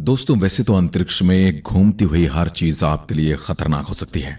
दोस्तों, वैसे तो अंतरिक्ष में घूमती हुई हर चीज आपके लिए खतरनाक हो सकती है,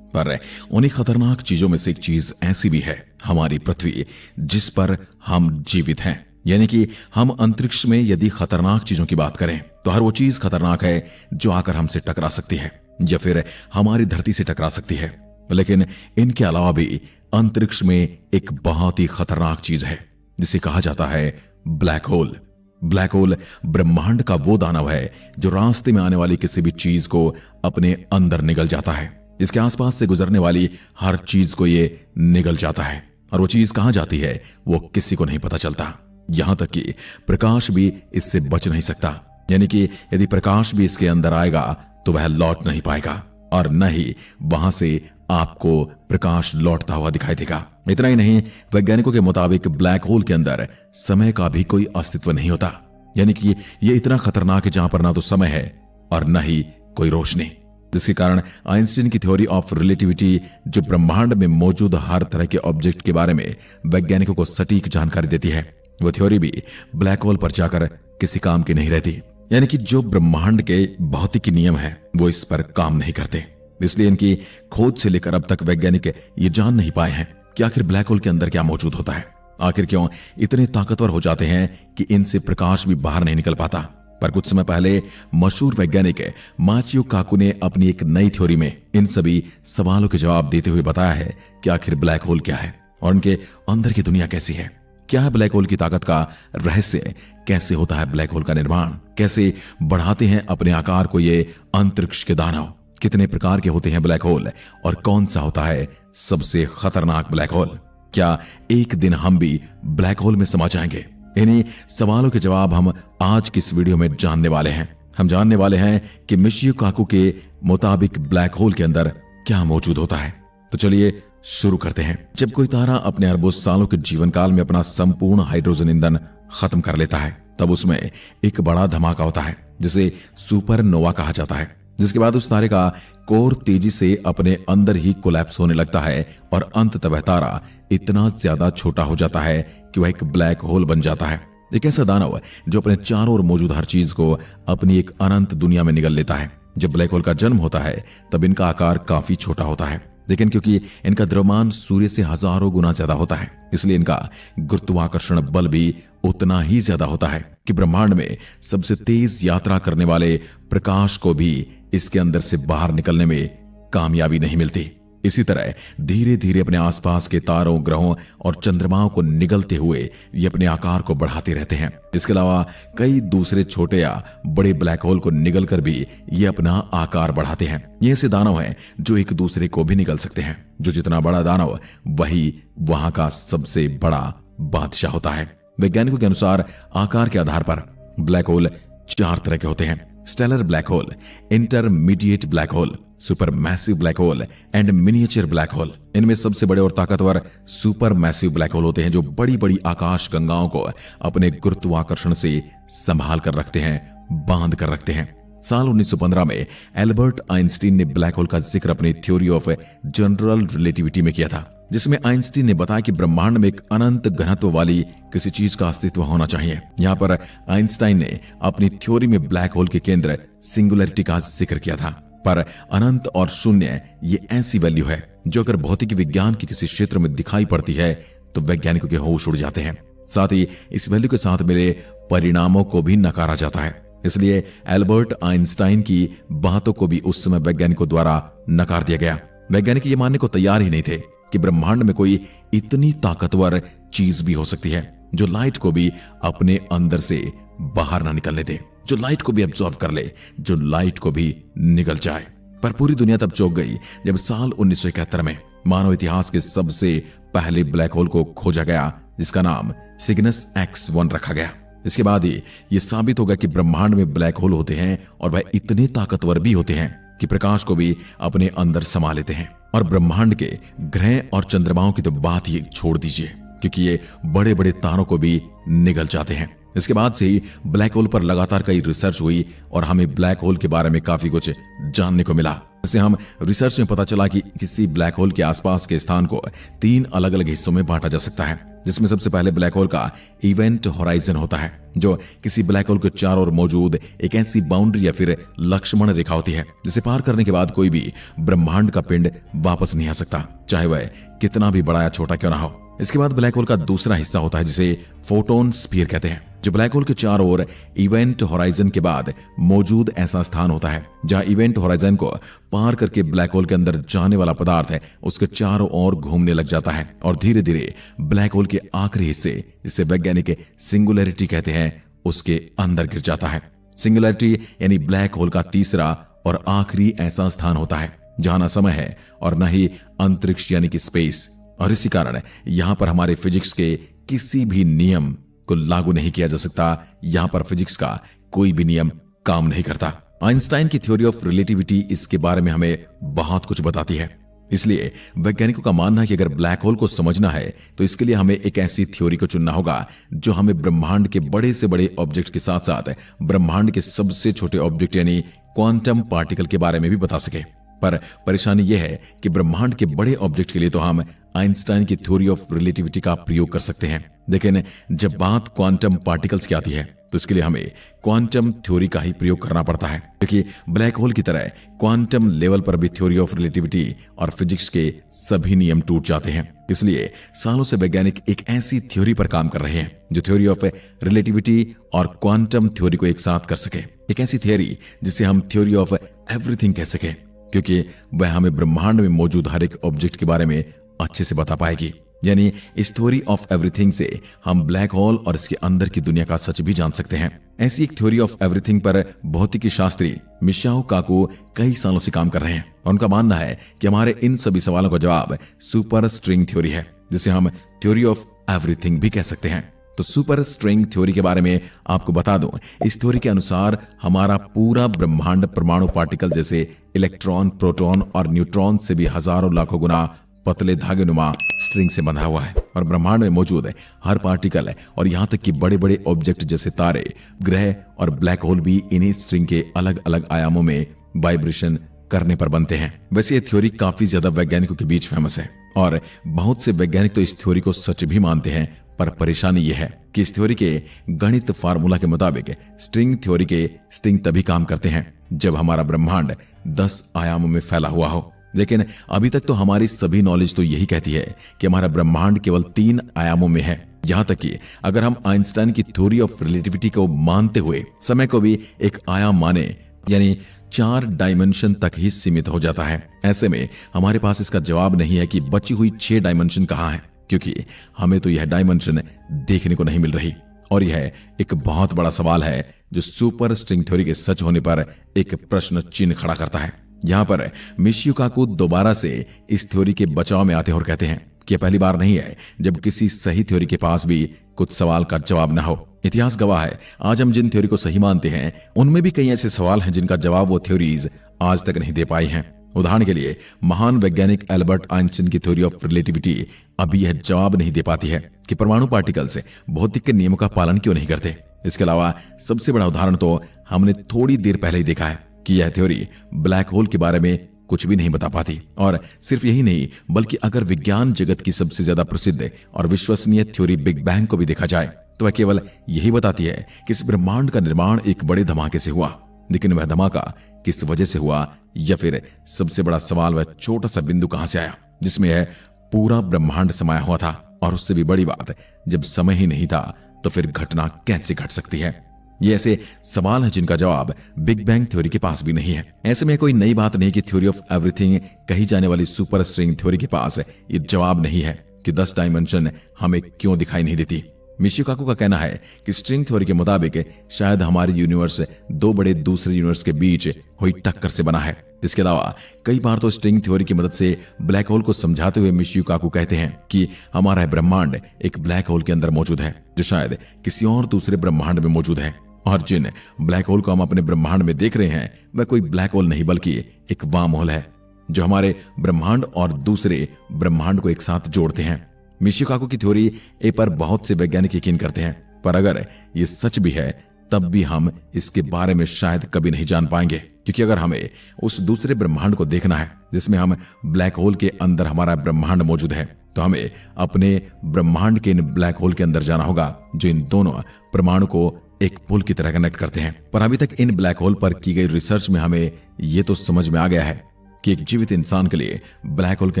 पर उन्हीं खतरनाक चीजों में से एक चीज ऐसी भी है, हमारी पृथ्वी, जिस पर हम जीवित हैं। यानी कि हम अंतरिक्ष में यदि खतरनाक चीजों की बात करें तो हर वो चीज खतरनाक है जो आकर हमसे टकरा सकती है या फिर हमारी धरती से टकरा सकती है। लेकिन इनके अलावा भी अंतरिक्ष में एक बहुत ही खतरनाक चीज है जिसे कहा जाता है ब्लैक होल। ब्लैक होल ब्रह्मांड का वो दानव है जो रास्ते में आने वाली किसी भी चीज को अपने अंदर निगल जाता है। इसके आसपास से गुजरने वाली हर चीज को ये निगल जाता है और वो चीज कहां जाती है वो किसी को नहीं पता चलता। यहां तक कि प्रकाश भी इससे बच नहीं सकता। यानी कि यदि प्रकाश भी इसके अंदर आएगा तो वह लौट नहीं पाएगा और न ही वहां से आपको प्रकाश लौटता हुआ दिखाई देगा। इतना ही नहीं, वैज्ञानिकों के मुताबिक ब्लैक होल के अंदर समय का भी कोई अस्तित्व नहीं होता। यानी कि ये इतना खतरनाक है जहां पर ना तो समय है और न ही कोई रोशनी, जिसके कारण आइंस्टीन की थ्योरी ऑफ रिलेटिविटी, जो ब्रह्मांड में मौजूद हर तरह के ऑब्जेक्ट के बारे में वैज्ञानिकों को सटीक जानकारी देती है, वो थ्योरी भी ब्लैक होल पर जाकर किसी काम की नहीं रहती। यानी कि जो ब्रह्मांड के भौतिकी नियम है वो इस पर काम नहीं करते। इसलिए इनकी खोज से लेकर अब तक वैज्ञानिक ये जान नहीं पाए हैं कि आखिर ब्लैक होल के अंदर क्या मौजूद होता है। आखिर क्यों इतने ताकतवर हो जाते हैं कि इनसे प्रकाश भी बाहर नहीं निकल पाता। पर कुछ समय पहले मशहूर वैज्ञानिक माचियो काकू ने अपनी एक नई थ्योरी में इन सभी सवालों के जवाब देते हुए बताया है कि आखिर ब्लैक होल क्या है और उनके अंदर की दुनिया कैसी है। क्या है ब्लैक होल की ताकत का रहस्य, कैसे होता है ब्लैक होल का निर्माण, कैसे बढ़ाते हैं अपने आकार को ये अंतरिक्ष के दानव, कितने प्रकार के होते हैं ब्लैक होल और कौन सा होता है सबसे खतरनाक ब्लैक होल। क्या एक दिन हम भी ब्लैक होल में समा जाएंगे? इन्हीं सवालों के जवाब हम आज की इस वीडियो में जानने वाले हैं। हम जानने वाले हैं कि मिशियो काकू के मुताबिक ब्लैक होल के अंदर क्या मौजूद होता है। तो चलिए शुरू करते हैं। जब कोई तारा अपने अरबों सालों के जीवन काल में अपना संपूर्ण हाइड्रोजन ईंधन खत्म कर लेता है तब उसमें एक बड़ा धमाका होता है जिसे सुपरनोवा कहा जाता है, जिसके बाद उस तारे का कोर तेजी से अपने अंदर ही कोलैप्स होने लगता है और अंततः वह तारा इतना ज्यादा छोटा हो जाता है कि वह एक ब्लैक होल बन जाता है। एक ऐसा दानव जो अपने चारों ओर मौजूद हर चीज को अपनी एक अनंत दुनिया में निगल लेता है। जब ब्लैक होल का जन्म होता है तब इनका आकार काफी छोटा होता है, लेकिन क्योंकि इनका द्रव्यमान सूर्य से हजारों गुना ज्यादा होता है इसलिए इनका गुरुत्वाकर्षण बल भी उतना ही ज्यादा होता है कि ब्रह्मांड में सबसे तेज यात्रा करने वाले प्रकाश को भी इसके अंदर से बाहर निकलने में कामयाबी नहीं मिलती। इसी तरह धीरे धीरे अपने आसपास के तारों, ग्रहों और चंद्रमाओं को निगलते हुए ये अपने आकार को बढ़ाते रहते हैं। इसके अलावा कई दूसरे छोटे या बड़े ब्लैक होल को निगल कर भी ये अपना आकार बढ़ाते हैं। ये ऐसे दानव हैं जो एक दूसरे को भी निगल सकते हैं। जो जितना बड़ा दानव वही वहां का सबसे बड़ा बादशाह होता है। वैज्ञानिकों के अनुसार आकार के आधार पर ब्लैक होल 4 तरह के होते हैं: stellar black hole, intermediate black hole, supermassive black hole and miniature black hole. इनमें सबसे बड़े और ताकतवर सुपर मैसिव ब्लैक होल होते हैं जो बड़ी बड़ी आकाश गंगाओं को अपने गुरुत्वाकर्षण से संभाल कर रखते हैं, बांध कर रखते हैं। साल 1915 में एल्बर्ट आइंस्टीन ने ब्लैक होल का जिक्र अपनी थ्योरी ऑफ जनरल रिलेटिविटी में किया था, जिसमें आइंस्टीन ने बताया कि ब्रह्मांड में एक अनंत घनत्व वाली किसी चीज का अस्तित्व होना चाहिए। यहाँ पर आइंस्टाइन ने अपनी थ्योरी में ब्लैक होल के केंद्र सिंगुलरिटी का जिक्र किया था। पर अनंत और शून्य ये ऐसी वैल्यू है जो अगर भौतिक विज्ञान के किसी क्षेत्र में दिखाई पड़ती है तो वैज्ञानिकों के होश उड़ जाते हैं। साथ ही इस वैल्यू के साथ मिले परिणामों को भी नकारा जाता है। इसलिए एल्बर्ट आइंस्टाइन की बातों को भी उस समय वैज्ञानिकों द्वारा नकार दिया गया। वैज्ञानिक ये मानने को तैयार ही नहीं थे कि ब्रह्मांड में कोई इतनी ताकतवर चीज भी हो सकती है जो लाइट को भी अपने अंदर से बाहर ना निकलने दे, जो लाइट को भी एब्जॉर्ब कर ले, जो लाइट को भी निगल जाए। पर पूरी दुनिया तब चौंक गई जब साल 1971 में मानव इतिहास के सबसे पहले ब्लैक होल को खोजा गया, जिसका नाम सिग्नस X1 रखा गया। इसके बाद ही ये साबित होगा कि ब्रह्मांड में ब्लैक होल होते हैं और वह इतने ताकतवर भी होते हैं कि प्रकाश को भी अपने अंदर समा लेते हैं। और ब्रह्मांड के ग्रह और चंद्रमाओं की तो बात ही छोड़ दीजिए, क्योंकि ये बड़े बड़े तारों को भी निगल जाते हैं। इसके बाद से ही ब्लैक होल पर लगातार कई रिसर्च हुई और हमें ब्लैक होल के बारे में काफी कुछ जानने को मिला। इससे हम रिसर्च में पता चला कि किसी ब्लैक होल के आसपास के स्थान को 3 अलग अलग हिस्सों में बांटा जा सकता है। जिसमें सबसे पहले ब्लैक होल का इवेंट होराइजन होता है, जो किसी ब्लैक होल के चारों ओर मौजूद एक ऐसी बाउंड्री या फिर लक्ष्मण रेखा होती है जिसे पार करने के बाद कोई भी ब्रह्मांड का पिंड वापस नहीं आ सकता, चाहे वह कितना भी बड़ा या छोटा क्यों ना हो। इसके बाद ब्लैक होल का दूसरा हिस्सा होता है जिसे फोटोन स्फीयर कहते हैं, जो ब्लैक होल के चारों ओर इवेंट होराइजन के बाद मौजूद ऐसा स्थान होता है जहां इवेंट होराइजन को पार करके ब्लैक होल के अंदर जाने वाला पदार्थ है उसके चारों ओर घूमने लग जाता है और धीरे धीरे ब्लैक होल के आखिरी हिस्से, जिसे वैज्ञानिक सिंगुलैरिटी कहते हैं, उसके अंदर गिर जाता है। सिंगुलैरिटी यानी ब्लैक होल का तीसरा और आखिरी ऐसा स्थान होता है जहां ना समय है और न ही अंतरिक्ष यानी कि स्पेस, और इसी कारण यहां पर हमारे फिजिक्स के किसी भी नियम को लागू नहीं किया जा सकता। यहां पर फिजिक्स का कोई भी नियम काम नहीं करता। आइंस्टाइन की थ्योरी ऑफ रिलेटिविटी इसके बारे में हमें बहुत कुछ बताती है। इसलिए वैज्ञानिकों का मानना है कि अगर ब्लैक होल को समझना है तो इसके लिए हमें एक ऐसी थ्योरी को चुनना होगा जो हमें ब्रह्मांड के बड़े से बड़े ऑब्जेक्ट के साथ साथ ब्रह्मांड के सबसे छोटे ऑब्जेक्ट यानी क्वांटम पार्टिकल के बारे में भी बता सके। पर परेशानी यह है कि ब्रह्मांड के बड़े ऑब्जेक्ट के लिए तो हम आइंस्टाइन की थ्योरी ऑफ रिलेटिविटी का प्रयोग कर सकते हैं, लेकिन जब बात क्वांटम पार्टिकल्स की आती है तो इसके लिए हमें क्वांटम थ्योरी का ही प्रयोग करना पड़ता है, क्योंकि ब्लैक होल की तरह क्वांटम लेवल पर भी थ्योरी ऑफ रिलेटिविटी और फिजिक्स के सभी नियम टूट जाते हैं। इसलिए सालों से वैज्ञानिक एक ऐसी थ्योरी पर काम कर रहे हैं जो थ्योरी ऑफ रिलेटिविटी और क्वांटम थ्योरी को एक साथ कर सके, एक ऐसी थ्योरी जिसे हम थ्योरी ऑफ एवरीथिंग कह सके, क्योंकि वह हमें ब्रह्मांड में मौजूद हर एक ऑब्जेक्ट के बारे में अच्छे से बता पाएगी। यानी इस थ्योरी ऑफ एवरीथिंग से हम ब्लैक होल और इसके अंदर की दुनिया का सच भी जान सकते हैं। ऐसी एक थ्योरी ऑफ एवरीथिंग पर भौतिकी शास्त्री मिशियाओ काकू कई सालों से काम कर रहे हैं और उनका मानना है कि हमारे इन सभी सवालों का जवाब सुपर स्ट्रिंग थ्योरी है, जिसे हम थ्योरी ऑफ एवरीथिंग भी कह सकते हैं। तो सुपर स्ट्रिंग थ्योरी के बारे में आपको बता दूं, इस थ्योरी के अनुसार हमारा पूरा ब्रह्मांड परमाणु पार्टिकल जैसे इलेक्ट्रॉन, प्रोटॉन और न्यूट्रॉन से भी हजारों लाखों गुना पतले धागे नुमा स्ट्रिंग से बंधा हुआ है और ब्रह्मांड में मौजूद है हर पार्टिकल है और यहां तक कि बड़े बड़े ऑब्जेक्ट जैसे तारे, ग्रह और ब्लैक होल भी इन्हीं स्ट्रिंग के अलग अलग आयामों में वाइब्रेशन करने पर बनते हैं। वैसे ये थ्योरी काफी ज्यादा वैज्ञानिकों के बीच फेमस है और बहुत से वैज्ञानिक तो इस थ्योरी को सच भी मानते हैं, पर परेशानी यह है कि इस थ्योरी के गणित फार्मूला के मुताबिक स्ट्रिंग थ्योरी के स्ट्रिंग तभी काम करते हैं जब हमारा ब्रह्मांड 10 आयामों में फैला हुआ हो। लेकिन अभी तक तो हमारी सभी नॉलेज तो यही कहती है कि हमारा ब्रह्मांड केवल 3 आयामों में है। यहां तक कि अगर हम आइंस्टाइन की थ्योरी ऑफ रिलेटिविटी को मानते हुए समय को भी एक आयाम माने, यानी 4 डायमेंशन तक ही सीमित हो जाता है। ऐसे में हमारे पास इसका जवाब नहीं है कि बची हुई 6 डायमेंशन कहां है, क्योंकि हमें तो यह डायमेंशन देखने को नहीं मिल रही। और यह एक बहुत बड़ा सवाल है जो सुपर स्ट्रिंग थ्योरी के सच होने पर एक प्रश्न चिन्ह खड़ा करता है। यहां पर मिशियो काकू दोबारा से इस थ्योरी के बचाव में आते हैं और कहते हैं कि पहली बार नहीं है जब किसी सही थ्योरी के पास भी कुछ सवाल का जवाब ना हो। इतिहास गवाह है, आज हम जिन थ्योरी को सही मानते हैं उनमें भी कई ऐसे सवाल हैं जिनका जवाब वो थ्योरीज आज तक नहीं दे पाई हैं। उदाहरण के लिए महान वैज्ञानिक एल्बर्ट आइंस्टीन की थ्योरी ऑफ रिलेटिविटी अभी यह जवाब नहीं दे पाती है कि परमाणु पार्टिकल्स भौतिक के नियमों का पालन क्यों नहीं करते। इसके अलावा सबसे बड़ा उदाहरण तो हमने थोड़ी देर पहले ही देखा है कि यह थ्योरी ब्लैक होल के बारे में कुछ भी नहीं बता पाती। और सिर्फ यही नहीं, बल्कि अगर विज्ञान जगत की सबसे ज्यादा प्रसिद्ध और विश्वसनीय थ्योरी बिग बैंग को भी देखा जाए तो वह केवल यही बताती है कि इस ब्रह्मांड का निर्माण एक बड़े धमाके से हुआ, लेकिन वह धमाका किस वजह से हुआ, या फिर सबसे बड़ा सवाल वह छोटा सा बिंदु कहां से आया जिसमें यह पूरा ब्रह्मांड समाया हुआ था। और उससे भी बड़ी बात, जब समय ही नहीं था तो फिर घटना कैसे घट सकती है। ये ऐसे सवाल हैं जिनका जवाब बिग बैंग थ्योरी के पास भी नहीं है। ऐसे में कोई नई बात नहीं कि थ्योरी ऑफ एवरीथिंग कही जाने वाली सुपर स्ट्रिंग थ्योरी के पास ये जवाब नहीं है कि 10 डायमेंशन हमें क्यों दिखाई नहीं देती। मिशियो काकू का कहना है कि स्ट्रिंग थ्योरी के मुताबिक शायद हमारी यूनिवर्स 2 बड़े दूसरे यूनिवर्स के बीच हुई टक्कर से बना है। इसके अलावा कई बार तो स्ट्रिंग थ्योरी की मदद से ब्लैक होल को समझाते हुए मिशियो काकू कहते हैं कि हमारा ब्रह्मांड एक ब्लैक होल के अंदर मौजूद है जो शायद किसी और दूसरे ब्रह्मांड में मौजूद है, और जिन ब्लैक होल को हम अपने ब्रह्मांड में देख रहे हैं वह कोई ब्लैक होल नहीं बल्कि एक वार्म होल है जो हमारे ब्रह्मांड और दूसरे ब्रह्मांड को एक साथ जोड़ते हैं। मिशियो काकू की थ्योरी पर बहुत से वैज्ञानिक यकीन करते हैं, पर अगर ये सच भी है तब भी हम इसके बारे में शायद कभी नहीं जान पाएंगे, क्योंकि अगर हमें उस दूसरे ब्रह्मांड को देखना है जिसमें हम ब्लैक होल के अंदर हमारा ब्रह्मांड मौजूद है, तो हमें अपने ब्रह्मांड के इन ब्लैक होल के अंदर जाना होगा जो इन दोनों परमाणु को एक पुल की तरह कनेक्ट करते हैं। पर अभी तक इन ब्लैक होल पर की गई रिसर्च में हमें ये तो समझ में आ गया है कि एक जीवित इंसान के लिए ब्लैक होल के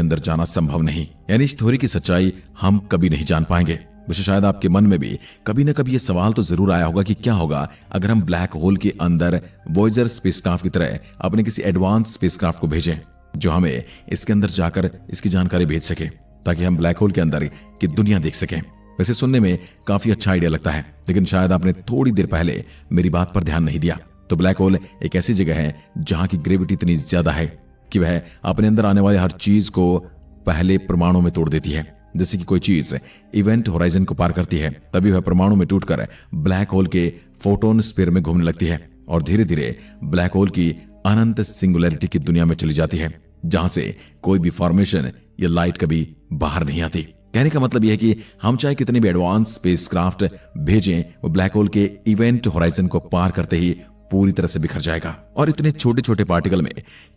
अंदर जाना संभव नहीं, यानी इस थ्योरी की सच्चाई हम कभी नहीं जान पाएंगे। वैसे शायद आपके मन में भी कभी न कभी ये सवाल तो जरूर आया होगा कि क्या होगा अगर हम ब्लैक होल के अंदर वॉयेजर स्पेसक्राफ्ट की तरह अपने किसी एडवांस स्पेसक्राफ्ट को भेजें जो हमें इसके अंदर जाकर इसकी जानकारी भेज सके, ताकि हम ब्लैक होल के अंदर की दुनिया देख सकें। वैसे सुनने में काफी अच्छा आइडिया लगता है, लेकिन शायद आपने थोड़ी देर पहले मेरी बात पर ध्यान नहीं दिया। तो ब्लैक होल एक ऐसी जगह है जहां की ग्रेविटी इतनी ज्यादा है कि वह अपने अंदर आने वाले हर चीज को पहले परमाणु में तोड़ देती है। जैसे कि कोई चीज इवेंट होराइजन को पार करती है, तभी वह परमाणु में टूटकर ब्लैक होल के फोटोन स्फीयर में घूमने लगती है और धीरे धीरे ब्लैक होल की अनंत सिंगुलैरिटी की दुनिया में चली जाती है, जहां से कोई भी फॉर्मेशन या लाइट कभी बाहर नहीं आती। कहने का मतलब यह है कि हम चाहे कितने भी एडवांस स्पेसक्राफ्ट भेजें, वो ब्लैक होल के इवेंट होराइजन को पार करते ही पूरी तरह से बिखर जाएगा, और इतने छोटे छोटे पार्टिकल में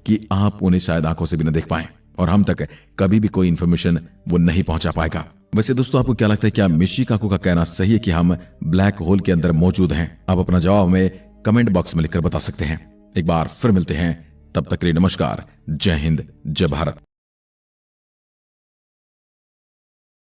कि आप उन्हें शायद आंखों से भी न देख पाएं और हम तक कभी भी कोई इंफॉर्मेशन वो नहीं पहुंचा पाएगा। वैसे दोस्तों, आपको क्या लगता है, क्या मिशी काकू का कहना सही है कि हम ब्लैक होल के अंदर मौजूद हैं? आप अपना जवाब हमें कमेंट बॉक्स में लिखकर बता सकते हैं। एक बार फिर मिलते हैं, तब तक के लिए नमस्कार, जय हिंद, जय भारत।